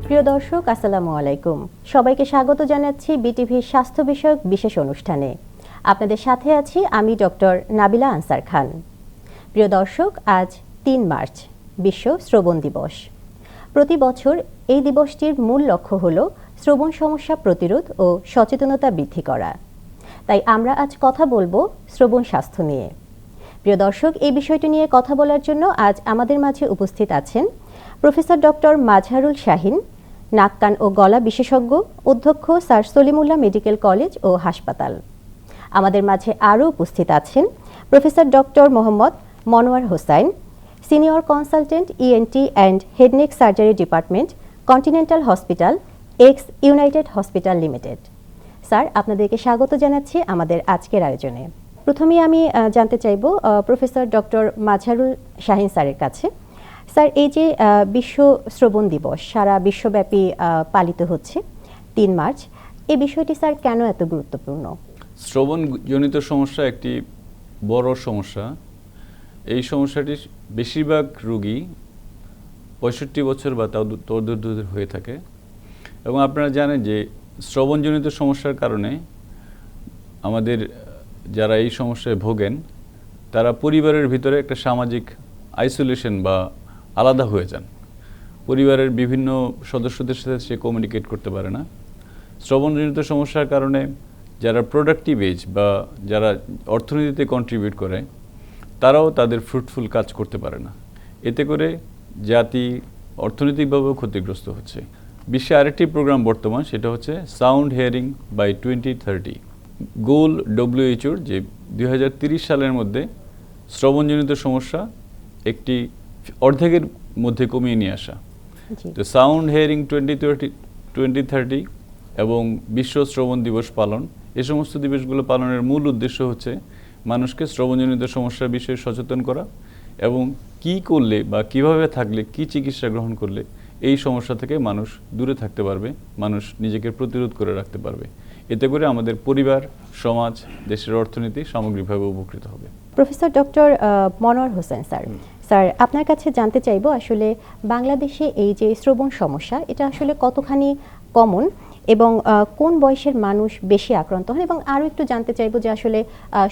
প্রিয় দর্শক, আসসালামু আলাইকুম। সবাইকে স্বাগত জানাচ্ছি বিটিভির স্বাস্থ্য বিষয়ক বিশেষ অনুষ্ঠানে। আপনাদের সাথে আছি আমি ডক্টর নাবিলা আনসার খান। প্রিয় দর্শক, আজ ৩ মার্চ বিশ্ব শ্রবণ দিবস। প্রতি বছর এই দিবসটির মূল লক্ষ্য হল শ্রবণ সমস্যা প্রতিরোধ ও সচেতনতা বৃদ্ধি করা। তাই আমরা আজ কথা বলবো শ্রবণ স্বাস্থ্য নিয়ে। প্রিয় দর্শক, এই বিষয়টি নিয়ে কথা বলার জন্য আজ আমাদের মাঝে উপস্থিত আছেন প্রফেসর ডক্টর মাজহারুল শাহীন, নাক কান ও গলা বিশেষজ্ঞ, অধ্যক্ষ স্যার সলিমুল্লাহ মেডিকেল কলেজ ও হাসপাতাল। আমাদের মাঝে আরও উপস্থিত আছেন professor doctor Mohammad Monowar Hossain, senior consultant ENT and head neck surgery department, continental hospital, x United hospital limited. Sir, আপনাদেরকে স্বাগত জানাচ্ছি আমাদের আজকের আয়োজনে। প্রথমেই আমি জানতে চাইব প্রফেসর ডক্টর মাজহারুল শাহীন স্যারের কাছে। স্যার, এই যে বিশ্ব শ্রবণ দিবস সারা বিশ্বব্যাপী পালিত হচ্ছে ৩ মার্চ, এই বিষয়টি স্যার কেন এত গুরুত্বপূর্ণ? শ্রবণজনিত সমস্যা একটি বড় সমস্যা। এই সমস্যাটির বেশিরভাগ রোগী ৬৫ বছর বা তদুর্ধ্ব হয়ে থাকে এবং আপনারা জানেন যে শ্রবণজনিত সমস্যার কারণে আমাদের যারা এই সমস্যায় ভোগেন তারা পরিবারের ভিতরে একটা সামাজিক আইসোলেশন বা আলাদা হয়ে যান। পরিবারের বিভিন্ন সদস্যদের সাথে সে কমিউনিকেট করতে পারে না। শ্রবণজনিত সমস্যার কারণে যারা প্রোডাক্টিভ এজ বা যারা অর্থনীতিতে কন্ট্রিবিউট করে তারাও তাদের ফ্রুটফুল কাজ করতে পারে না। এতে করে জাতি অর্থনৈতিকভাবেও ক্ষতিগ্রস্ত হচ্ছে। বিশ্বে আরেকটি প্রোগ্রাম বর্তমান, সেটা হচ্ছে সাউন্ড হিয়ারিং বাই 2030। গোল ডব্লিউএইচওর যে 2030 সালের মধ্যে শ্রবণজনিত সমস্যা একটি অর্ধেকের মধ্যে কমিয়ে নিয়ে আসা। তো সাউন্ড হিয়ারিং 2030 এবং বিশ্ব শ্রবণ দিবস পালন, এ সমস্ত দিবসগুলো পালনের মূল উদ্দেশ্য হচ্ছে মানুষকে শ্রবণজনিত সমস্যার বিষয়ে সচেতন করা এবং কি করলে বা কিভাবে থাকলে কি চিকিৎসা গ্রহণ করলে এই সমস্যা থেকে মানুষ দূরে থাকতে পারবে, মানুষ নিজেকে প্রতিরোধ করে রাখতে পারবে। এতে করে আমাদের পরিবার, সমাজ, দেশের অর্থনীতি সামগ্রিকভাবে উপকৃত হবে। Professor doctor Monowar Hossain sir, আপনার কাছে জানতে চাইব আসলে বাংলাদেশে এই যে শ্রবণ সমস্যা, এটা আসলে কতখানি কমন এবং কোন বয়সের মানুষ বেশি আক্রান্ত হন, এবং আরও একটু জানতে চাইব যে আসলে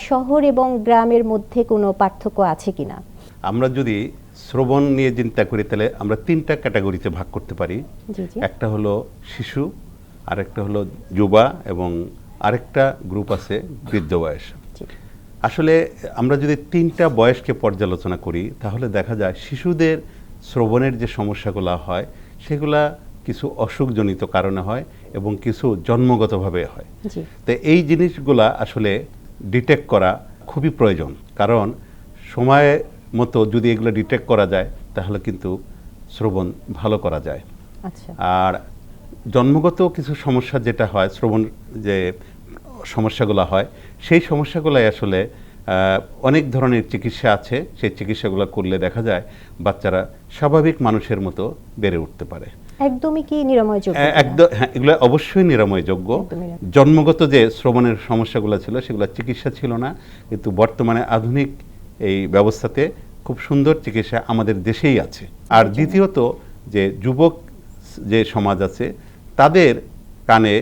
শহর এবং গ্রামের মধ্যে কোনো পার্থক্য আছে কিনা। আমরা যদি শ্রবণ নিয়ে চিন্তা করি তাহলে আমরা 3টা ক্যাটাগরিতে ভাগ করতে পারি। একটা হলো শিশু, আরেকটা হলো যুবা এবং আরেকটা গ্রুপ আছে বৃদ্ধ বয়স। আসলে আমরা যদি 3টা বয়সকে পর্যালোচনা করি তাহলে দেখা যায় শিশুদের শ্রবণের যে সমস্যাগুলো হয় সেগুলা কিছু অসুখজনিত কারণে হয় এবং কিছু জন্মগতভাবে হয়। তো এই জিনিসগুলা আসলে ডিটেক্ট করা খুবই প্রয়োজন, কারণ সময় মতো যদি এগুলো ডিটেক্ট করা যায় তাহলে কিন্তু শ্রবণ ভালো করা যায়। আর জন্মগত কিছু সমস্যা যেটা হয়, শ্রবণ যে সমস্যাগুলো হয় সেই সমস্যাগুলাই আসলে অনেক ধরনের চিকিৎসা আছে। সেই চিকিৎসাগুলো করলে দেখা যায় বাচ্চারা স্বাভাবিক মানুষের মতো বেড়ে উঠতে পারে। একদমই কি নিরাময়যোগ্য? একদম, হ্যাঁ, এগুলো অবশ্যই নিরাময়যোগ্য। জন্মগত যে শ্রবণের সমস্যাগুলো ছিল সেগুলো চিকিৎসা ছিল না, কিন্তু বর্তমানে আধুনিক এই ব্যবস্থাতে খুব সুন্দর চিকিৎসা আমাদের দেশেই আছে। আর দ্বিতীয়ত যে যুবক যে সমাজ আছে তাদের কানে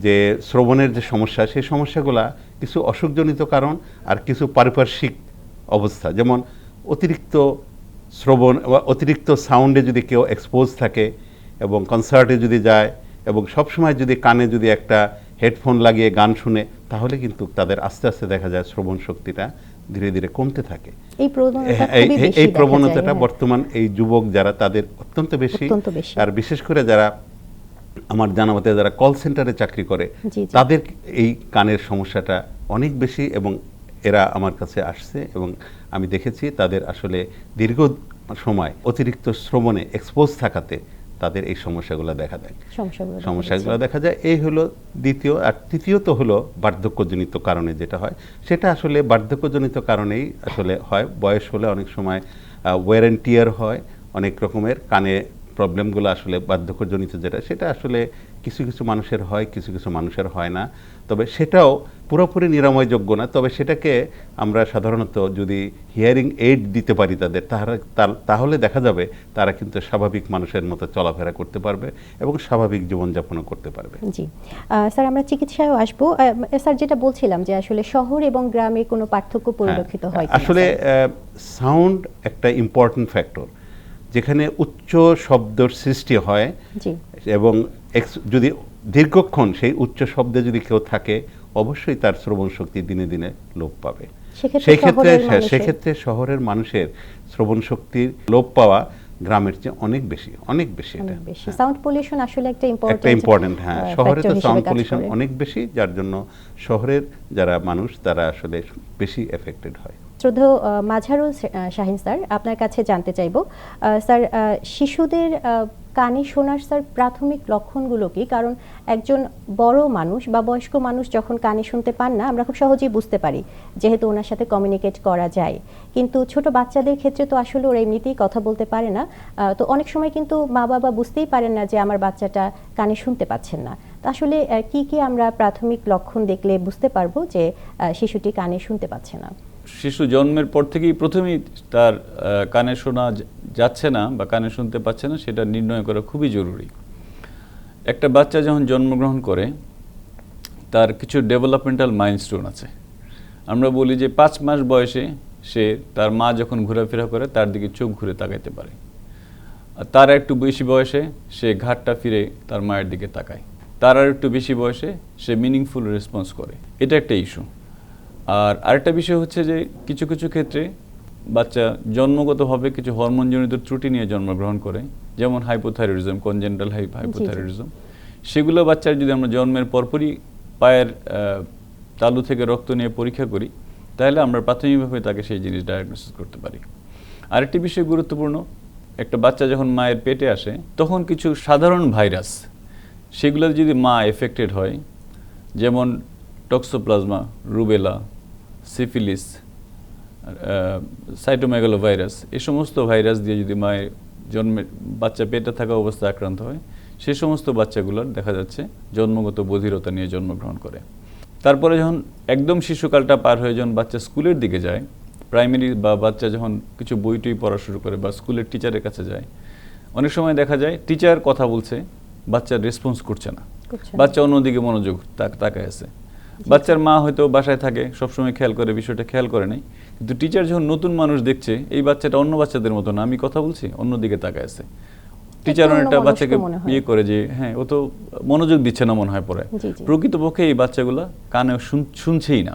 যে শ্রবণের যে সমস্যা, সেই সমস্যাগুলা কিছু অসুখজনিত কারণ আর কিছু পারিপার্শ্বিক অবস্থা, যেমন অতিরিক্ত শ্রবণ বা অতিরিক্ত সাউন্ডে যদি কেউ এক্সপোজ থাকে এবং কনসার্টে যদি যায় এবং সবসময় যদি কানে যদি একটা হেডফোন লাগিয়ে গান শুনে, তাহলে কিন্তু তাদের আস্তে আস্তে দেখা যায় শ্রবণ শক্তিটা ধীরে ধীরে কমতে থাকে। এই প্রবণতাটা বর্তমান এই যুবক যারা তাদের অত্যন্ত বেশি। আর বিশেষ করে যারা আমার জানা মতে যারা কল সেন্টারে চাকরি করে তাদের এই কানের সমস্যাটা অনেক বেশি এবং এরা আমার কাছে আসছে এবং আমি দেখেছি তাদের আসলে দীর্ঘ সময় অতিরিক্ত শ্রবণে এক্সপোজ থাকাতে তাদের এই সমস্যাগুলো দেখা যায়। এই হলো দ্বিতীয়। আর তৃতীয়ত হলো বার্ধক্যজনিত কারণে যেটা হয়, সেটা আসলে বার্ধক্যজনিত কারণেই আসলে হয়। বয়স হলে অনেক সময় ওয়্যার অ্যান্ড টিয়ার হয়, অনেক রকমের কানে প্রবলেমগুলো আসলে বার্ধক্যজনিত যেটা, সেটা আসলে কিছু কিছু মানুষের হয়, কিছু কিছু মানুষের হয় না। তবে সেটাও পুরোপুরি নিরাময়যোগ্য না। তবে সেটাকে আমরা সাধারণত যদি হিয়ারিং এইড দিতে পারি তাদের, তাহলে দেখা যাবে তারা কিন্তু স্বাভাবিক মানুষের মতো চলাফেরা করতে পারবে এবং স্বাভাবিক জীবনযাপনও করতে পারবে। জি স্যার, আমরা চিকিৎসায়ও আসবো। স্যার, যেটা বলছিলাম যে আসলে শহর এবং গ্রামে কোনো পার্থক্য পরিলক্ষিত হয় কিনা? আসলে সাউন্ড একটা ইম্পর্টেন্ট ফ্যাক্টর। যেখানে উচ্চ শব্দের সৃষ্টি হয় এবং যদি দীর্ঘক্ষণ সেই উচ্চ শব্দে যদি কেউ থাকে, অবশ্যই তার শ্রবণ শক্তি দিনে দিনে লোপ পাবে। সেক্ষেত্রে শহরের মানুষের শ্রবণ শক্তির লোপ পাওয়া গ্রামের চেয়ে অনেক বেশি, অনেক বেশি। এটা সাউন্ড পলিউশন আসলে একটা ইম্পর্টেন্ট। হ্যাঁ, শহরে তো সাউন্ড পলিউশন অনেক বেশি, যার জন্য শহরের যারা মানুষ তারা আসলে বেশি এফেক্টেড হয়। শ্রদ্ধেয় মাঝারুল শাহিন স্যার, আপনার কাছে জানতে চাইব স্যার, শিশুদের কানে শোনার স্যার প্রাথমিক লক্ষণগুলো কি? কারণ একজন বড় মানুষ বা বয়স্ক মানুষ যখন কানে শুনতে পান না, আমরা খুব সহজেই বুঝতে পারি, যেহেতু ওনার সাথে কমিউনিকেট করা যায়। কিন্তু ছোট বাচ্চাদের ক্ষেত্রে তো আসলে ওরা এমনিতেই কথা বলতে পারে না। তো অনেক সময় কিন্তু মা বাবা বুঝতেই পারেন না যে আমার বাচ্চাটা কানে শুনতে পাচ্ছেন না। তো আসলে কি কি আমরা প্রাথমিক লক্ষণ দেখলে বুঝতে পারবো যে শিশুটি কানে শুনতে পাচ্ছে না? শিশু জন্মের পর থেকেই প্রথমেই তার কানে শোনা যাচ্ছে না বা কানে শুনতে পাচ্ছে না, সেটা নির্ণয় করা খুবই জরুরি। একটা বাচ্চা যখন জন্মগ্রহণ করে, তার কিছু ডেভেলপমেন্টাল মাইলস্টোন আছে। আমরা বলি যে 5 মাস বয়সে সে তার মা যখন ঘোরাফেরা করে তার দিকে চোখ ঘুরে তাকাইতে পারে। আর তার একটু বেশি বয়সে সে ঘাটটা ফিরে তার মায়ের দিকে তাকায়। তার আর একটু বেশি বয়সে সে মিনিংফুল রেসপন্স করে। এটা একটা ইস্যু। আর আরেকটা বিষয় হচ্ছে যে কিছু কিছু ক্ষেত্রে বাচ্চা জন্মগতভাবে কিছু হরমোনজনিত ত্রুটি নিয়ে জন্মগ্রহণ করে, যেমন হাইপোথাইরয়েডিজম, কনজেন্টাল হাইপোথাইরয়েডিজম। সেগুলো বাচ্চার যদি আমরা জন্মের পরপরই পায়ের তালু থেকে রক্ত নিয়ে পরীক্ষা করি, তাহলে আমরা প্রাথমিকভাবে তাকে সেই জিনিস ডায়াগনোসিস করতে পারি। আরেকটি বিষয় গুরুত্বপূর্ণ, একটা বাচ্চা যখন মায়ের পেটে আসে তখন কিছু সাধারণ ভাইরাস, সেগুলো যদি মা এফেক্টেড হয়, যেমন টক্সোপ্লাজমা, রুবেলা, সিফিলিস, সাইটোমেগালোভাইরাস, এই সমস্ত ভাইরাস দিয়ে যদি মায়ের বাচ্চা পেটে থাকা অবস্থায় আক্রান্ত হয়, সেই সমস্ত বাচ্চাগুলোর দেখা যাচ্ছে জন্মগত বধিরতা নিয়ে জন্মগ্রহণ করে। তারপরে যখন একদম শিশুকালটা পার হয়ে যখন বাচ্চা স্কুলের দিকে যায়, প্রাইমারি বা বাচ্চা যখন কিছু বই টই পড়া শুরু করে বা স্কুলের টিচারের কাছে যায়, অনেক সময় দেখা যায় টিচার কথা বলছে, বাচ্চার রেসপন্স করছে না, বাচ্চা অন্যদিকে মনোযোগ তাকায় আছে। বাচ্চার মা হয়তো বাসায় থাকে, সবসময় খেয়াল করে, বিষয়টা খেয়াল করে নাই, কিন্তু টিচার যখন নতুন মানুষ দেখছে এই বাচ্চাটা অন্য বাচ্চাদের মতো না, আমি কথা বলছি, অন্যদিকে তাকায় আছে, টিচার অনেকটা বাচ্চাকে ইয়ে করে যে হ্যাঁ ও তো মনোযোগ দিচ্ছে না মনে হয় পড়ে। প্রকৃতপক্ষে এই বাচ্চাগুলো কানে শুনছেই না।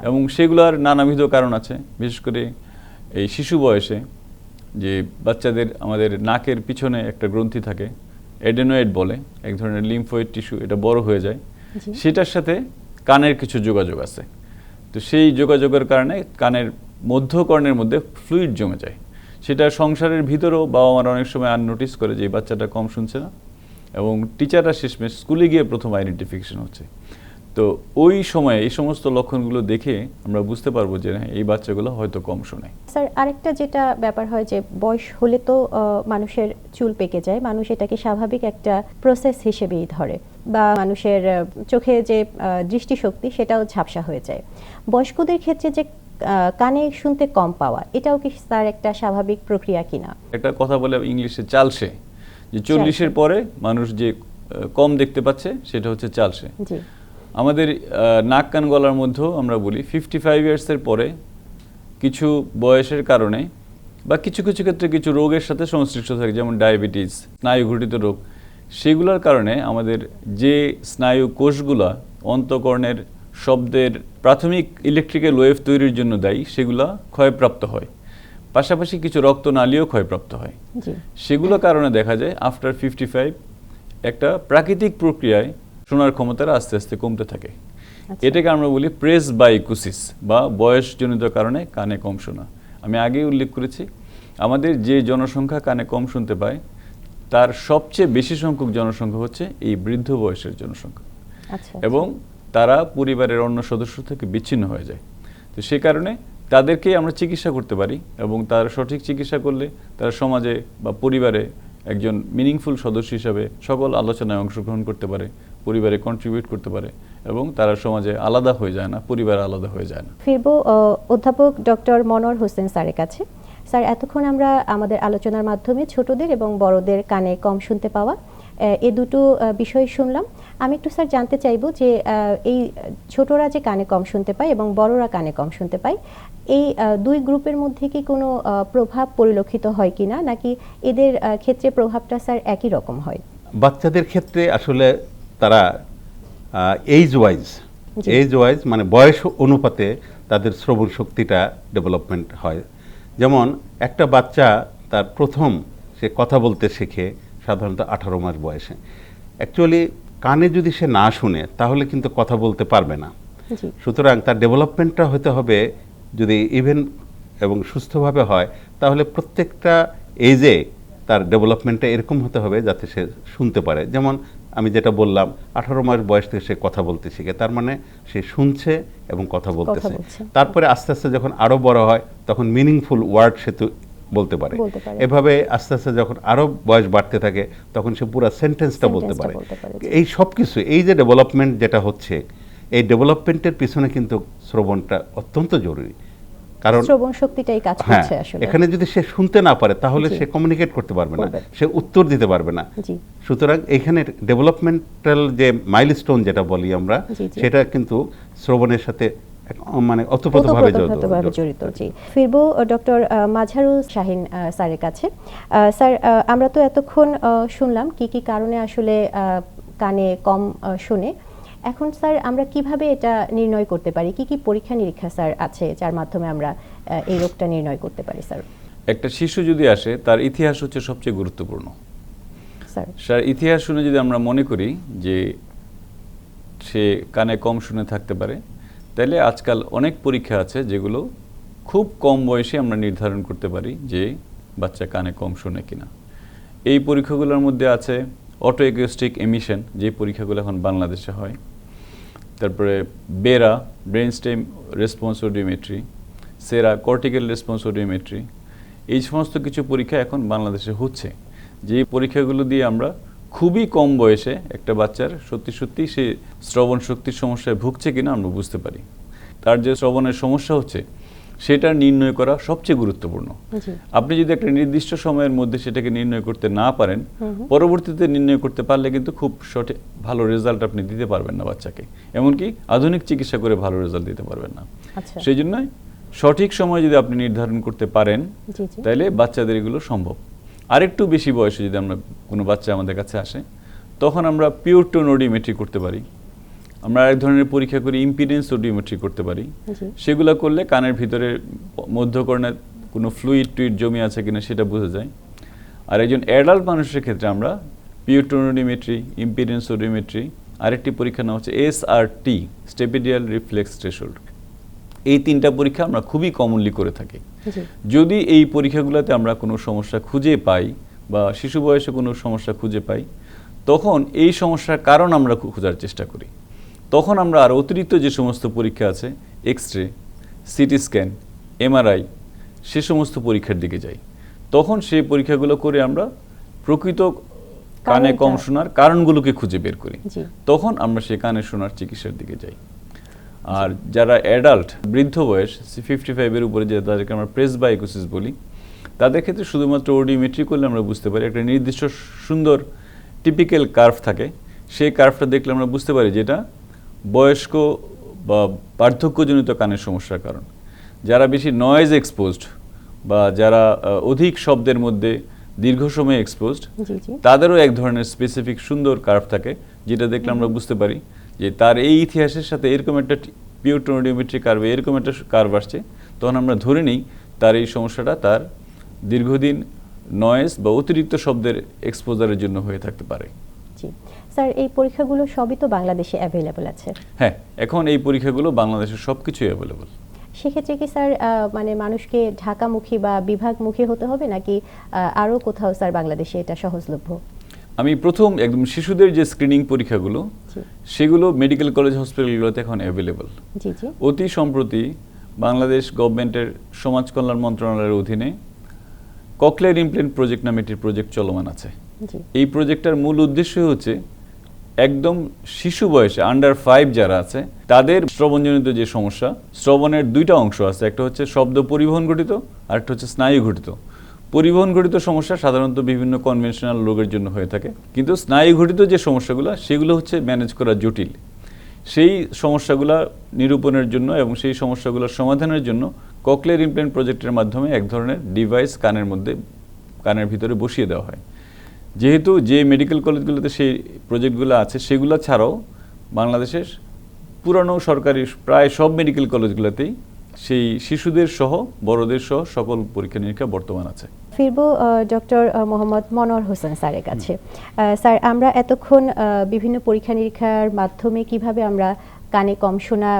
এবং সেগুলোর নানাবিধ কারণ আছে। বিশেষ করে এই শিশু বয়সে যে বাচ্চাদের আমাদের নাকের পিছনে একটা গ্রন্থি থাকে, এডেনোয়েড বলে, এক ধরনের লিম্ফোয়েড টিস্যু, এটা বড় হয়ে যায়, সেটার সাথে কানের কিছু যোগাযোগ আছে। তো সেই যোগাযোগের কারণে কানের মধ্যকর্ণের মধ্যে ফ্লুইড জমে যায়। সেটা সংসারের ভিতরেও বাবা মারা অনেক সময় নোটিস করে যে এই বাচ্চাটা কম শুনছে না, এবং টিচাররা শেষমেশ স্কুলে গিয়ে প্রথম আইডেন্টিফিকেশন হচ্ছে। তো ওই সময়ে এই সমস্ত লক্ষণগুলো দেখে আমরা বুঝতে পারবো যে এই বাচ্চাগুলো হয়তো কম শোনে। স্যার, আরেকটা যেটা ব্যাপার হয় যে বয়স হলে তো মানুষের চুল পেকে যায়, মানুষ এটাকে স্বাভাবিক একটা প্রসেস হিসেবেই ধরে, বা মানুষের চোখে যে দৃষ্টিশক্তি সেটাও ঝাপসা হয়ে যায়। বয়স্কদের ক্ষেত্রে যে কানে শুনতে কম পাওয়া, এটাও কি স্যার একটা স্বাভাবিক প্রক্রিয়া কিনা? একটা কথা বলে ইংলিশে চালসে, যে 40-এর পরে মানুষ যে কম দেখতে পাচ্ছে সেটা হচ্ছে চালসে। আমাদের নাক কান গলার মধ্যেও আমরা বলি 55 ইয়ার্সের পরে কিছু বয়সের কারণে বা কিছু কিছু ক্ষেত্রে কিছু রোগের সাথে সংশ্লিষ্ট থাকে, যেমন ডায়াবেটিস, স্নায়ুঘটিত রোগ, সেগুলোর কারণে আমাদের যে স্নায়ু কোষগুলা অন্তঃকর্ণের শব্দের প্রাথমিক ইলেকট্রিক্যাল ওয়েভ তৈরির জন্য দায়ী, সেগুলা ক্ষয়প্রাপ্ত হয়। পাশাপাশি কিছু রক্তনালীও ক্ষয়প্রাপ্ত হয়। সেগুলোর কারণে দেখা যায় আফটার 55 একটা প্রাকৃতিক প্রক্রিয়ায় শোনার ক্ষমতাটা আস্তে আস্তে কমতে থাকে। এটাকে আমরা বলি প্রেসবাইকুসিস বা বয়সজনিত কারণে কানে কম শোনা। আমি আগেই উল্লেখ করেছি, আমাদের যে জনসংখ্যা কানে কম শুনতে পায় তার সবচেয়ে বেশি সংখ্যক জনসংখ্যা হচ্ছে এই বৃদ্ধ বয়সের জনসংখ্যা, এবং তারা পরিবারের অন্য সদস্য থেকে বিচ্ছিন্ন হয়ে যায়। তো সে কারণে তাদেরকেই আমরা চিকিৎসা করতে পারি, এবং তার সঠিক চিকিৎসা করলে তারা সমাজে বা পরিবারে একজন মিনিংফুল সদস্য হিসাবে সকল আলোচনায় অংশগ্রহণ করতে পারে, পরিবারে কন্ট্রিবিউট করতে পারে এবং তারা সমাজে আলাদা হয়ে যায় না, পরিবার আলাদা হয়ে যায় না। ফিরবো অধ্যাপক ডক্টর মনোয়ার হোসেন স্যারের কাছে। স্যার, এতক্ষণ আমরা আমাদের আলোচনার মাধ্যমে ছোটদের এবং বড়দের কানে কম শুনতে পাওয়া এ দুটো বিষয় শুনলাম। আমি একটু স্যার জানতে চাইবো যে এই ছোটরা যে কানে কম শুনতে পায় এবং বড়রা কানে কম শুনতে পায়, এই দুই গ্রুপের মধ্যে কি কোনো প্রভাব পরিলক্ষিত হয় কিনা, নাকি এদের ক্ষেত্রে প্রভাবটা স্যার একই রকম হয়? বাচ্চাদের ক্ষেত্রে আসলে তারা এইজ জি। ওয়াইজ মানে বয়স অনুপাতে তাদের শ্রবণ শক্তিটা ডেভেলপমেন্ট হয়। যেমন একটা বাচ্চা তার প্রথম সে কথা বলতে শেখে সাধারণত 18 মাস বয়সে। অ্যাকচুয়ালি কানে যদি সে না শুনে তাহলে কিন্তু কথা বলতে পারবে না। জি। সুতরাং তার ডেভেলপমেন্টটা হতে হবে, যদি ইভেন এবং সুস্থভাবে হয় তাহলে প্রত্যেকটা এজে তার ডেভেলপমেন্টটা এরকম হতে হবে যাতে সে শুনতে পারে। যেমন আমি যেটা বললাম 18 মাস বয়স থেকে সে কথা বলতে শিখে, তার মানে সে শুনছে এবং কথা বলতেছে। তারপরে আস্তে আস্তে যখন আরো বড় হয় তখন মিনিংফুল ওয়ার্ড সে তো বলতে পারে। এভাবে আস্তে আস্তে যখন আরো বয়স বাড়তে থাকে তখন সে পুরো সেন্টেন্সটা বলতে পারে। এই সব কিছু, এই যে ডেভেলপমেন্ট যেটা হচ্ছে, এই ডেভেলপমেন্টের পিছনে কিন্তু শ্রবণটা অত্যন্ত জরুরি। কারণ শ্রবণ শক্তিটাই কাজ করছে আসলে। এখানে যদি সে শুনতে না পারে তাহলে সে কমিউনিকেট করতে পারবে না, সে উত্তর দিতে পারবে না। সুতরাং এখানে ডেভেলপমেন্টাল যে মাইলস্টোন যেটা বলি আমরা, সেটা কিন্তু শ্রবণের সাথে মানে ওতপ্রোতভাবে জড়িত। জি, ফিরবো ডক্টর মাজহারুল শাহিন স্যারের কাছে। স্যার, আমরা তো এতক্ষণ শুনলাম কি কি কারণে আসলে কানে কম শুনে। এখন স্যার আমরা কিভাবে এটা নির্ণয় করতে পারি? কি কি পরীক্ষা নিরীক্ষা স্যার আছে যার মাধ্যমে আমরা এই রোগটা নির্ণয় করতে পারি স্যার? একটা শিশু যদি আসে, তার ইতিহাস হচ্ছে সবচেয়ে গুরুত্বপূর্ণ। স্যার, ইতিহাস শুনে যদি আমরা মনে করি যে সে কানে কম শুনে থাকতে পারে, তাহলে আজকাল অনেক পরীক্ষা আছে যেগুলো খুব কম বয়সে আমরা নির্ধারণ করতে পারি যে বাচ্চা কানে কম শুনে কিনা। এই পরীক্ষাগুলোর মধ্যে আছে অটো অ্যাকুস্টিক এমিশন, যে পরীক্ষাগুলো এখন বাংলাদেশে হয়, তারপরে Bera brain stem response audiometry, সেরা কর্টিক্যাল রেসপন্স অডিওমেট্রি, এই সমস্ত কিছু পরীক্ষা এখন বাংলাদেশে হচ্ছে। যে পরীক্ষাগুলো দিয়ে আমরা খুবই কম বয়সে একটা বাচ্চার সত্যি সত্যি সে শ্রবণ শক্তির সমস্যায় ভুগছে কিনা আমরা বুঝতে পারি। তার যে শ্রবণের সমস্যা হচ্ছে সেটা নির্ণয় করা সবচেয়ে গুরুত্বপূর্ণ। আপনি যদি একটা নির্দিষ্ট সময়ের মধ্যে সেটাকে নির্ণয় করতে না পারেন, পরবর্তীতে নির্ণয় করতে পারলে কিন্তু খুব সঠিক ভালো রেজাল্ট আপনি দিতে পারবেন না বাচ্চাকে, এমনকি আধুনিক চিকিৎসা করে ভালো রেজাল্ট দিতে পারবেন না। সেই জন্য সঠিক সময় যদি আপনি নির্ধারণ করতে পারেন তাহলে বাচ্চাদের এগুলো সম্ভব। আরেকটু বেশি বয়সে যদি আমরা কোনো বাচ্চা আমাদের কাছে আসে, তখন আমরা পিওর টোন অডিওমেট্রি করতে পারি। আমরা আরেক ধরনের পরীক্ষা করি, ইম্পিডেন্স অডিওমেট্রি করতে পারি। সেগুলো করলে কানের ভিতরে মধ্যকর্ণে কোনো ফ্লুইড টুইড জমি আছে কিনা সেটা বোঝা যায়। আর একজন অ্যাডাল্ট মানুষের ক্ষেত্রে আমরা pure tone audiometry, impedance audiometry, আরেকটি পরীক্ষার নাম হচ্ছে SRT, স্টেপিডিয়াল রিফ্লেক্স থ্রেশহোল্ড। এই তিনটা পরীক্ষা আমরা খুবই কমনলি করে থাকি। যদি এই পরীক্ষাগুলোতে আমরা কোনো সমস্যা খুঁজে পাই বা শিশু বয়সে কোনো সমস্যা খুঁজে পাই, তখন এই সমস্যার কারণ আমরা খোঁজার চেষ্টা করি। তখন আমরা আর অতিরিক্ত যে সমস্ত পরীক্ষা আছে, এক্স-রে, সিটি স্ক্যান, MRI, সে সমস্ত পরীক্ষার দিকে যাই। তখন সেই পরীক্ষাগুলো করে আমরা প্রকৃত কানে কম শোনার কারণগুলোকে খুঁজে বের করি। তখন আমরা সেই কানে শোনার চিকিৎসার দিকে যাই। আর যারা অ্যাডাল্ট, বৃদ্ধ বয়স 55-এর উপরে, যে তাদেরকে আমরা প্রেসবাইকোসিস বলি, তাদের ক্ষেত্রে শুধুমাত্র অডিওমেট্রি করলে আমরা বুঝতে পারি একটা নির্দিষ্ট সুন্দর টিপিক্যাল কার্ভ থাকে। সেই কার্ভটা দেখলে আমরা বুঝতে পারি যেটা বয়স্ক বা বার্ধক্যজনিত কানের সমস্যার কারণ। যারা বেশি নয়েজ এক্সপোজড বা যারা অধিক শব্দের মধ্যে দীর্ঘ সময় এক্সপোজড, তাদেরও এক ধরনের স্পেসিফিক সুন্দর কার্ভ থাকে, যেটা দেখলে আমরা বুঝতে পারি যে তার এই ইতিহাসের সাথে এরকম একটা পিওর টোন অডিওমেট্রি কার্ভে এরকম একটা কার্ভ আসছে। তখন আমরা ধরে নিই তার এই সমস্যাটা তার দীর্ঘদিন নয়েজ বা অতিরিক্ত শব্দের এক্সপোজারের জন্য হয়ে থাকতে পারে। স্যার, এই পরীক্ষাগুলো সবই তো বাংলাদেশে অ্যাভেলেবল আছে? হ্যাঁ, এখন এই পরীক্ষাগুলো বাংলাদেশে সবকিছুই অ্যাভেলেবল। সেক্ষেত্রে কি স্যার মানে মানুষকে ঢাকামুখী বা বিভাগমুখী হতে হবে, নাকি আরও কোথাও স্যার বাংলাদেশে এটা সহজলভ্য? আমি প্রথম একদম শিশুদের যে স্ক্রিনিং পরীক্ষাগুলো, সেগুলো মেডিকেল কলেজ হসপিটালগুলোতে এখন অ্যাভেলেবল। অতি সম্প্রতি বাংলাদেশ গভর্নমেন্টের সমাজ কল্যাণ মন্ত্রণালয়ের অধীনে ককলিয়ার ইমপ্ল্যান্ট প্রজেক্ট নামে একটি প্রজেক্ট চলমান আছে। জি এই প্রজেক্টটার মূল উদ্দেশ্য হচ্ছে একদম শিশু বয়সে আন্ডার 5 যারা আছে তাদের শ্রবণজনিত যে সমস্যা, শ্রবণের দুইটা অংশ আছে, একটা হচ্ছে শব্দ পরিবহন ঘটিত আর একটা হচ্ছে স্নায়ু ঘটিত। পরিবহন ঘটিত সমস্যা সাধারণত বিভিন্ন কনভেনশনাল রোগের জন্য হয়ে থাকে, কিন্তু স্নায়ু ঘটিত যে সমস্যাগুলো সেগুলো হচ্ছে ম্যানেজ করা জটিল। সেই সমস্যাগুলো নিরূপণের জন্য এবং সেই সমস্যাগুলোর সমাধানের জন্য ককলিয়ার ইমপ্ল্যান্ট প্রজেক্টের মাধ্যমে এক ধরনের ডিভাইস কানের ভিতরে বসিয়ে দেওয়া হয়। যেহেতু যে মেডিকেল কলেজগুলোতে সেই প্রজেক্টগুলো আছে সেগুলো ছাড়াও বাংলাদেশের পুরানো সরকারি প্রায় সব মেডিকেল কলেজগুলোতেই সেই শিশুদের সহ বড়দের সহ সকল পরীক্ষা নিরীক্ষা বর্তমান আছে। ফিরবো ডক্টর মোহাম্মদ মনোয়ার হোসেন স্যারের কাছে। স্যার, আমরা এতক্ষণ বিভিন্ন পরীক্ষা নিরীক্ষার মাধ্যমে কিভাবে আমরা কানে কম শোনা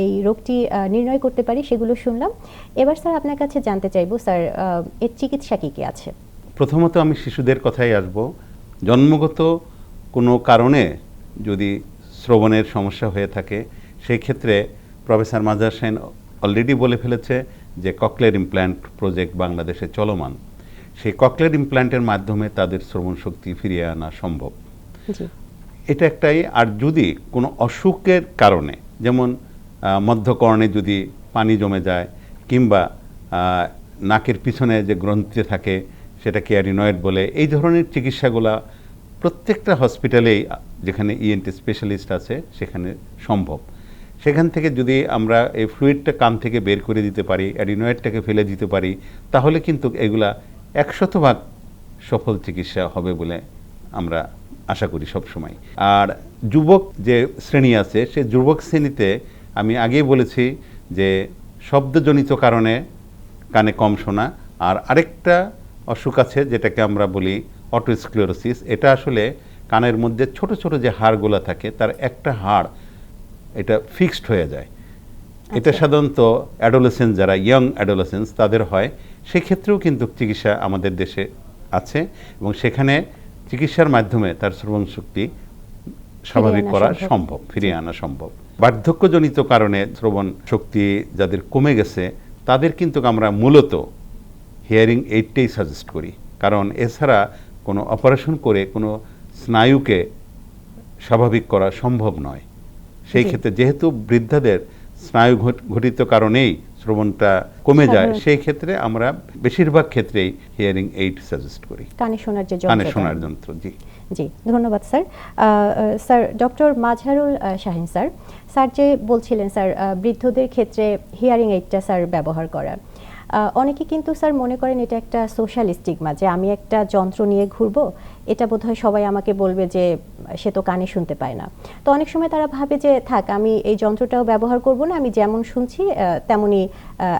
এই রোগটি নির্ণয় করতে পারি সেগুলো শুনলাম। এবার স্যার আপনার কাছে জানতে চাইবো, স্যার এর চিকিৎসা কি কি আছে? প্রথমত আমি শিশুদের কথাই আসব। জন্মগত কোনো কারণে যদি শ্রবণের সমস্যা হয়ে থাকে সেই ক্ষেত্রে প্রফেসর মাজার হোসেন অলরেডি বলে ফেলেছে যে ককলিয়ার ইমপ্ল্যান্ট প্রজেক্ট বাংলাদেশে চলমান। সেই ককলিয়ার ইমপ্ল্যান্টের মাধ্যমে তাদের শ্রবণ শক্তি ফিরিয়ে আনা সম্ভব। জি এটা একটাই। আর যদি কোনো অসুখের কারণে, যেমন মধ্যকর্ণে যদি পানি জমে যায় কিংবা নাকের পিছনে যে গ্রন্থি থাকে সেটাকে অ্যাডিনয়েড বলে, এই ধরনের চিকিৎসাগুলা প্রত্যেকটা হসপিটালেই যেখানে ইএনটি স্পেশালিস্ট আছে সেখানে সম্ভব। সেখান থেকে যদি আমরা এই ফ্লুইডটা কান থেকে বের করে দিতে পারি, অ্যাডিনয়েডটাকে ফেলে দিতে পারি, তাহলে কিন্তু এগুলা 100% সফল চিকিৎসা হবে বলে আমরা আশা করি সবসময়। আর যুবক যে শ্রেণী আছে সে যুবক শ্রেণীতে আমি আগেই বলেছি যে শব্দজনিত কারণে কানে কম শোনা, আর আরেকটা অসুখ আছে যেটাকে আমরা বলি অটোস্ক্লেরোসিস। এটা আসলে কানের মধ্যে ছোট ছোট যে হাড়গুলো থাকে তার একটা হাড় এটা ফিক্সড হয়ে যায়। এটা সাধারণত অ্যাডোলেসেন্স, যারা ইয়াং অ্যাডোলেসেন্স তাদের হয়। সেক্ষেত্রেও কিন্তু চিকিৎসা আমাদের দেশে আছে এবং সেখানে চিকিৎসার মাধ্যমে তার শ্রবণ শক্তি স্বাভাবিক করা সম্ভব, ফিরিয়ে আনা সম্ভব। বার্ধক্যজনিত কারণে শ্রবণ শক্তি যাদের কমে গেছে তাদের কিন্তু আমরা মূলত হিয়ারিং এইডটাই সাজেস্ট করি, কারণ এছাড়া কোনো অপারেশন করে কোনো স্নায়ুকে স্বাভাবিক করা সম্ভব নয়। সেই ক্ষেত্রে যেহেতু বৃদ্ধাদের স্নায়ু ঘটিত কারণেই শ্রবণটা কমে যায়, সেই ক্ষেত্রে আমরা বেশিরভাগ ক্ষেত্রেই হিয়ারিং এইড সাজেস্ট করি, কানে শোনার যে কানে শোনার যন্ত্র। জি জি, ধন্যবাদ sir. Sir doctor Mazharul Shahin sir, sir যে বলছিলেন স্যার বৃদ্ধদের ক্ষেত্রে হিয়ারিং এইডটা স্যার ব্যবহার করা, অনেকে কিন্তু স্যার মনে করেন এটা একটা সোশ্যাল স্টিগমা, যে আমি একটা যন্ত্র নিয়ে ঘুরবো, এটা বোধহয় সবাই আমাকে বলবে যে সে তো কানে শুনতে পায় না। তো অনেক সময় তারা ভাবে যে থাক, আমি এই যন্ত্রটাও ব্যবহার করব না, আমি যেমন শুনছি তেমনই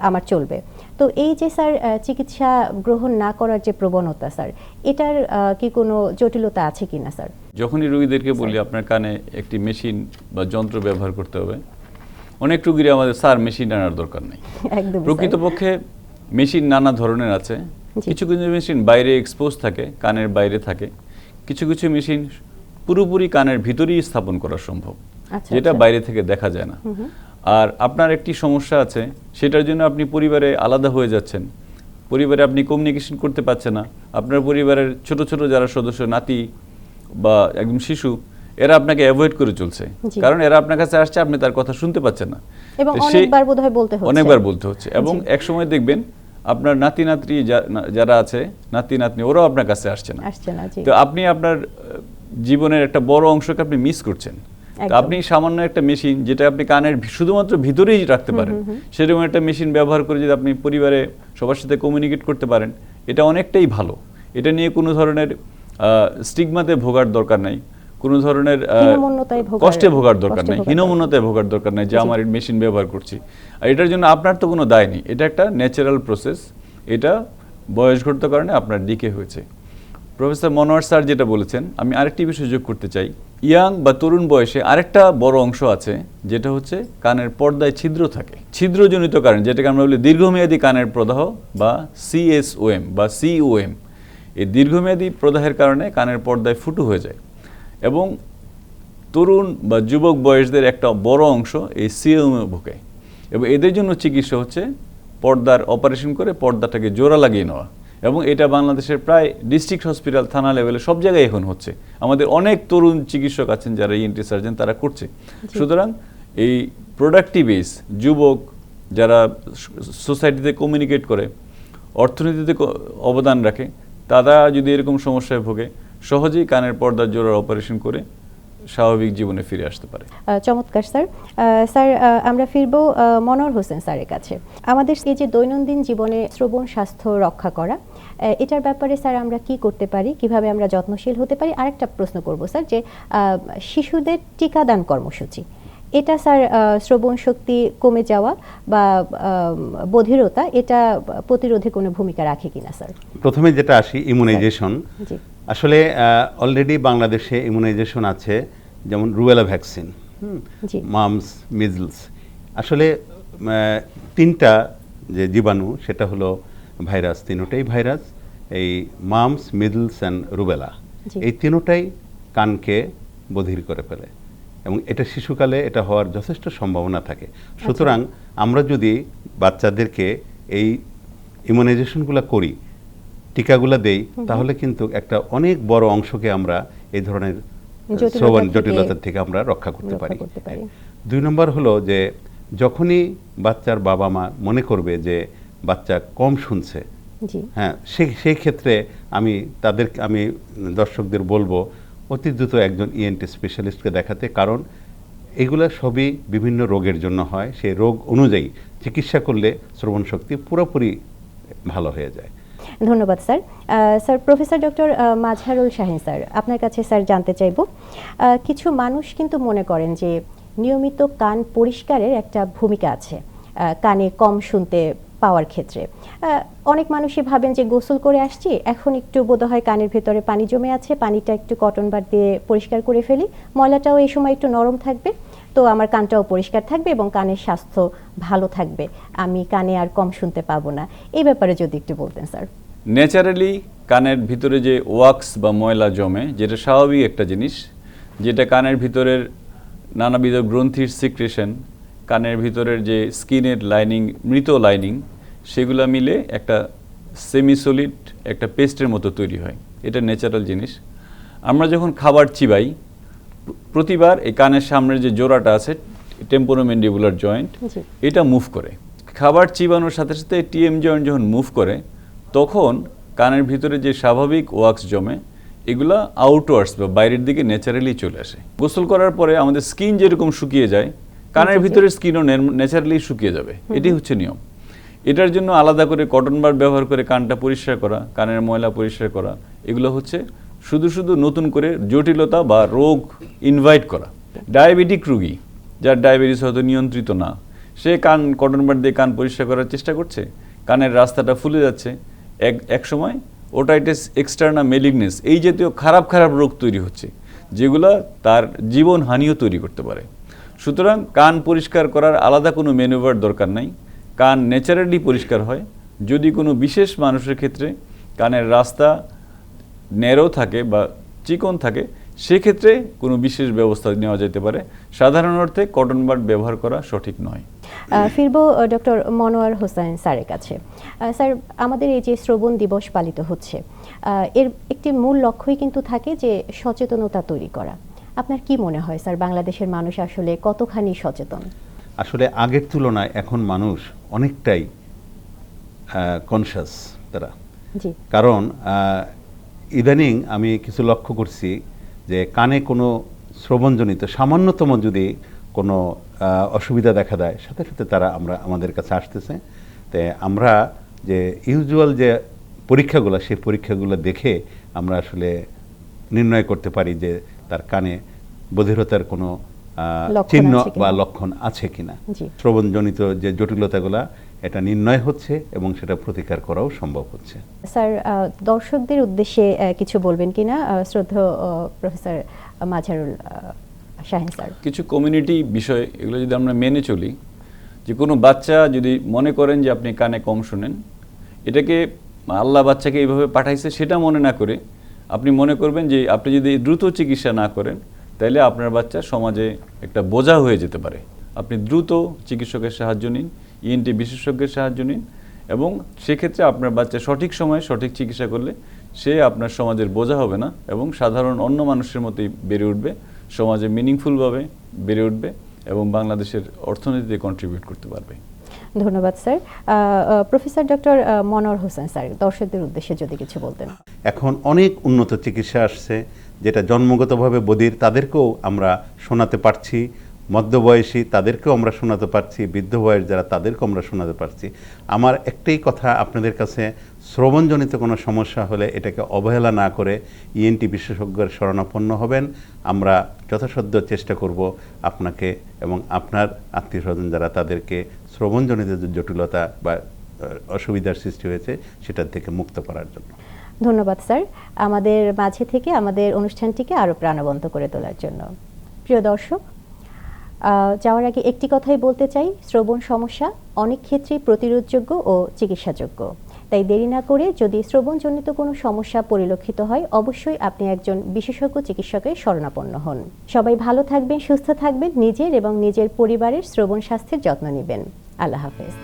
আমার চলবে। তো এই যে স্যার চিকিৎসা গ্রহণ না করার যে প্রবণতা স্যার, এটার কি কোনো জটিলতা আছে কিনা স্যার? যখনই রোগীদেরকে বলি আপনার কানে একটি মেশিন বা যন্ত্র ব্যবহার করতে হবে, অনেক রোগীরা আমাদের স্যার মেশিন আনার দরকার নেই। প্রকৃতপক্ষে মেশিন নানা ধরনের আছে। কিছু কিছু মেশিন বাইরে এক্সপোজ থাকে, কানের বাইরে থাকে। কিছু কিছু মেশিন পুরোপুরি কানের ভিতরেই স্থাপন করা সম্ভব, যেটা বাইরে থেকে দেখা যায় না। আর আপনার একটি সমস্যা আছে, সেটার জন্য আপনি পরিবারে আলাদা হয়ে যাচ্ছেন, পরিবারে আপনি কমিউনিকেশন করতে পারছেন না। আপনার পরিবারের ছোট ছোট যারা সদস্য, নাতি বা একদম শিশু, এরা আপনাকে অ্যাভয়েড করে চলছে, কারণ এরা আপনার কাছে আসছে, আপনি তার কথা শুনতে পাচ্ছেন না, এবং অনেকবার বলতে হচ্ছে। এবং এক সময় দেখবেন আপনার নাতি নাতনি যারা আছে, নাতি নাতনি, ওরাও আপনার কাছে আসছে না। তো আপনি আপনার জীবনের একটা বড় অংশকে আপনি মিস করছেন। আপনি সামান্য একটা মেশিন, যেটা আপনি কানের শুধুমাত্র ভিতরেই রাখতে পারেন, সেরকম একটা মেশিন ব্যবহার করে যদি আপনি পরিবারে সবার সাথে কমিউনিকেট করতে পারেন, এটা অনেকটাই ভালো। এটা নিয়ে কোনো ধরনের স্টিগমাতে ভোগার দরকার নাই, কোনো ধরনের কষ্টে ভোগার দরকার নাই, হীনমন্যতায় ভোগার দরকার নাই যে আমার মেশিন ব্যবহার করছি। আর এটার জন্য আপনার তো কোনো দায় নেই, এটা একটা ন্যাচারাল প্রসেস, এটা বয়সঘটিত কারণে আপনার দিকে হয়েছে। প্রফেসর মনোয়ার স্যার যেটা বলেছেন, আমি আরেকটি বিষয় যোগ করতে চাই। ইয়াং বা তরুণ বয়সে আরেকটা বড় অংশ আছে, যেটা হচ্ছে কানের পর্দায় ছিদ্র থাকে। ছিদ্রজনিত কারণ, যেটাকে আমরা বলি দীর্ঘমেয়াদী কানের প্রদাহ বা CSOM বা COM। এই দীর্ঘমেয়াদী প্রদাহের কারণে কানের পর্দায় ফুটো হয়ে যায়, এবং তরুণ বা যুবক বয়সদের একটা বড় অংশ এই COM ভোগে। এবং এদের জন্য চিকিৎসা হচ্ছে পর্দার অপারেশন করে পর্দাটাকে জোড়া লাগিয়ে নেওয়া এবং এটা বাংলাদেশের প্রায় ডিস্ট্রিক্ট হসপিটাল, থানা লেভেলে সব জায়গায় এখন হচ্ছে। আমাদের অনেক তরুণ চিকিৎসক আছেন যারা ইএনটি সার্জন, তারা করছে। সুতরাং এই প্রোডাক্টিভ এজ যুবক যারা সোসাইটিতে কমিউনিকেট করে, অর্থনীতিতে অবদান রাখে, তারা যদি এরকম সমস্যায় ভোগে সহজেই কানের পর্দার জোড়ার অপারেশন করে স্বাভাবিক জীবনে ফিরে আসতে পারে। চমৎকার স্যার। স্যার আমরা ফিরবো মনোয়ার হোসেন স্যারের কাছে। আমাদের এই যে দৈনন্দিন জীবনে শ্রবণ স্বাস্থ্য রক্ষা করা, এটার ব্যাপারে স্যার আমরা কি করতে পারি, কিভাবে আমরা যত্নশীল হতে পারি? আরেকটা প্রশ্ন করব স্যার, যে শিশুদের টিকাদান কর্মসূচি, এটা স্যার শ্রবণ শক্তি কমে যাওয়া বা বধিরতা, এটা প্রতিরোধে কোনো ভূমিকা রাখে কিনা স্যার? প্রথমে যেটা আসি, ইমিউনাইজেশন। জি। আসলে অলরেডি বাংলাদেশে ইমিউনাইজেশন আছে, যেমন রুবেলা ভ্যাকসিন, মামস, মিজলস। আসলে তিনটা যে জীবাণু, সেটা হলো ভাইরাস, তিনটাই ভাইরাস, এই মামস, মিজলস অ্যান্ড রুবেলা, এই তিনটাই কানকে বধির করে ফেলে এবং এটা শিশুকালে এটা হওয়ার যথেষ্ট সম্ভাবনা থাকে। সুতরাং আমরা যদি বাচ্চাদেরকে এই ইমিউনাইজেশনগুলো করি, টিকাগুলো দেই, তাহলে কিন্তু একটা অনেক বড় অংশকে আমরা এই ধরনের শ্রবণ জটিলতা থেকে আমরা রক্ষা করতে পারি। 2 নম্বর হলো যে যখনই বাচ্চার বাবা মা মনে করবে যে বাচ্চা কম শুনছে, হ্যাঁ, সেই ক্ষেত্রে আমি দর্শকদের বলবো অতি দ্রুত একজন ইএনটি স্পেশালিস্টকে দেখাতে, কারণ এগুলো সবই বিভিন্ন রোগের জন্য হয়। সেই রোগ অনুযায়ী চিকিৎসা করলে শ্রবণ শক্তি পুরোপুরি ভালো হয়ে যায়। ধন্যবাদ sir. Sir professor doctor Mazharul Shahin sir, আপনার কাছে স্যার জানতে চাইব, কিছু মানুষ কিন্তু মনে করেন যে নিয়মিত কান পরিষ্কারের একটা ভূমিকা আছে কানে কম শুনতে পাওয়ার ক্ষেত্রে। অনেক মানুষই ভাবেন যে গোসল করে আসছি, এখন একটু বোধহয় কানের ভেতরে পানি জমে আছে, পানিটা একটু কটন বার দিয়ে পরিষ্কার করে ফেলি, ময়লাটাও এই সময় একটু নরম থাকবে, তো আমার কানটাও পরিষ্কার থাকবে এবং কানের স্বাস্থ্য ভালো থাকবে, আমি কানে আর কম শুনতে পাবো না। এই ব্যাপারে যদি একটু বলতেন স্যার। ন্যাচারালি কানের ভিতরে যে ওয়াক্স বা ময়লা জমে, যেটা স্বাভাবিক একটা জিনিস, যেটা কানের ভিতরের নানাবিধ গ্রন্থির সিক্রেশন, কানের ভিতরের যে স্কিনের লাইনিং, মৃত লাইনিং, সেগুলো মিলে একটা সেমি সলিড একটা পেস্টের মতো তৈরি হয়। এটা ন্যাচারাল জিনিস। আমরা যখন খাবার চিবাই, প্রতিবার এই কানের সামনের যে জোড়াটা আছে, টেম্পোরোম্যান্ডিবুলার জয়েন্ট, এটা মুভ করে। খাবার চিবানোর সাথে সাথে টিএম জয়েন্ট যখন মুভ করে, তখন কানের ভিতরে যে স্বাভাবিক ওয়াক্স জমে, এগুলা আউটওয়ার্ডস বা বাইরের দিকে ন্যাচারালি চলে আসে। গোসল করার পরে আমাদের স্কিন যেরকম শুকিয়ে যায়, কানের ভিতরে স্কিনও ন্যাচারালি শুকিয়ে যাবে। এটি হচ্ছে নিয়ম। এটার জন্য আলাদা করে কটন বার ব্যবহার করে কানটা পরিষ্কার করা, কানের ময়লা পরিষ্কার করা, এগুলো হচ্ছে শুধু শুধু নতুন করে জটিলতা বা রোগ ইনভাইট করা। ডায়াবেটিক রোগী, যার ডায়াবেটিস হয়তো নিয়ন্ত্রিত না, সে কান কটন বার দিয়ে কান পরিষ্কার করার চেষ্টা করছে, কানের রাস্তাটা ফুলে যাচ্ছে, এক সময় ওটাইটিস এক্সটার্না মেলিগনেস, এই জাতীয় খারাপ খারাপ রোগ তৈরি হচ্ছে, যেগুলো তার জীবন হানিও তৈরি করতে পারে। সুতরাং কান পরিষ্কার করার আলাদা কোনো ম্যানুভার দরকার নাই। কান ন্যাচারালি পরিষ্কার হয়। যদি কোনো বিশেষ মানুষের ক্ষেত্রে কানের রাস্তা ন্যারো থাকে বা চিকন থাকে, সেক্ষেত্রে কোনো বিশেষ ব্যবস্থা নেওয়া যেতে পারে। সাধারণ অর্থে কটন বাড ব্যবহার করা সঠিক নয়। ফিরবো ডক্টর মনোয়ার হোসেন স্যারের কাছে। স্যার, আমাদের এই যে শ্রবণ দিবস পালিত হচ্ছে, এর একটি মূল লক্ষ্যই কিন্তু থাকে যে সচেতনতা তৈরি করা। আপনার কি মনে হয় স্যার, বাংলাদেশের মানুষ আসলে কতখানি সচেতন? আসলে আগের তুলনায় এখন মানুষ অনেকটাই কনশাস তারা। কারণ ইদানিং আমি কিছু লক্ষ্য করছি যে কানে কোনো শ্রবণজনিত সামান্যতম যদি কোনো অসুবিধা দেখা দেয়, সাথে সাথে তারা আমাদের কাছে আসতেছে। তো আমরা যে ইউজুয়াল যে পরীক্ষাগুলো, সেই পরীক্ষাগুলো দেখে আমরা আসলে নির্ণয় করতে পারি যে তার কানে বধিরতার কোনো চিহ্ন বা লক্ষণ আছে কিনা। শ্রবণজনিত যে জটিলতাগুলো, এটা নির্ণয় হচ্ছে এবং সেটা প্রতিকার করাও সম্ভব হচ্ছে। স্যার, দর্শকদের উদ্দেশ্যে কিছু বলবেন কিনা শ্রদ্ধেয় প্রফেসর মাজহারুল শাহীন স্যার? কিছু কমিউনিটি বিষয়, এগুলো যদি আমরা মেনে চলি, যে কোনো বাচ্চা যদি মনে করেন যে আপনি কানে কম শোনেন, এটাকে আল্লাহ বাচ্চাকে এইভাবে পাঠাইছে সেটা মনে না করে আপনি মনে করবেন যে আপনি যদি দ্রুত চিকিৎসা না করেন, তাহলে আপনার বাচ্চা সমাজে একটা বোঝা হয়ে যেতে পারে। আপনি দ্রুত চিকিৎসকের সাহায্য নিন, ইএনটি বিশেষজ্ঞের সাহায্য নিন এবং সেক্ষেত্রে আপনার বাচ্চা সঠিক সময়ে সঠিক চিকিৎসা করলে সে আপনার সমাজের বোঝা হবে না এবং সাধারণ অন্য মানুষের মতোই বেড়ে উঠবে, সমাজে মিনিংফুলভাবে বেড়ে উঠবে এবং বাংলাদেশের অর্থনীতিতে কন্ট্রিবিউট করতে পারবে। ধন্যবাদ sir. Professor doctor Monowar Hossain sir, দর্শকদের উদ্দেশ্যে যদি কিছু বলতেন। এখন অনেক উন্নত চিকিৎসা আসছে, যেটা জন্মগতভাবে বধির তাদেরকেও আমরা শোনাতে পারছি, মধ্যবয়সী তাদেরকেও আমরা শোনাতে পারছি, বৃদ্ধ বয়স যারা তাদেরকেও আমরা শোনাতে পারছি। আমার একটাই কথা আপনাদের কাছে, শ্রবণজনিত কোনো সমস্যা হলে এটাকে অবহেলা না করে ইএনটি বিশেষজ্ঞের শরণাপন্ন হবেন। আমরা যথাসাধ্য চেষ্টা করব আপনাকে এবং আপনার আত্মীয় স্বজন যারা তাদেরকে শ্রবণজনিত যে জটিলতা বা অসুবিধার সৃষ্টি হয়েছে সেটার থেকে মুক্ত করার জন্য। ধন্যবাদ স্যার, আমাদের মাঝে থেকে আমাদের অনুষ্ঠানটিকে আরও প্রাণবন্ত করে তোলার জন্য। প্রিয় দর্শক, যাওয়ার আগে একটি কথাই বলতে চাই, শ্রবণ সমস্যা অনেক ক্ষেত্রেই প্রতিরোধযোগ্য ও চিকিৎসাযোগ্য। তাই দেরি না করে যদি শ্রবণজনিত কোনো সমস্যা পরিলক্ষিত হয়, অবশ্যই আপনি একজন বিশেষজ্ঞ চিকিৎসকের শরণাপন্ন হন। সবাই ভালো থাকবেন, সুস্থ থাকবেন, নিজের এবং নিজের পরিবারের শ্রবণ স্বাস্থ্যের যত্ন নেবেন। আল্লাহ হাফেজ।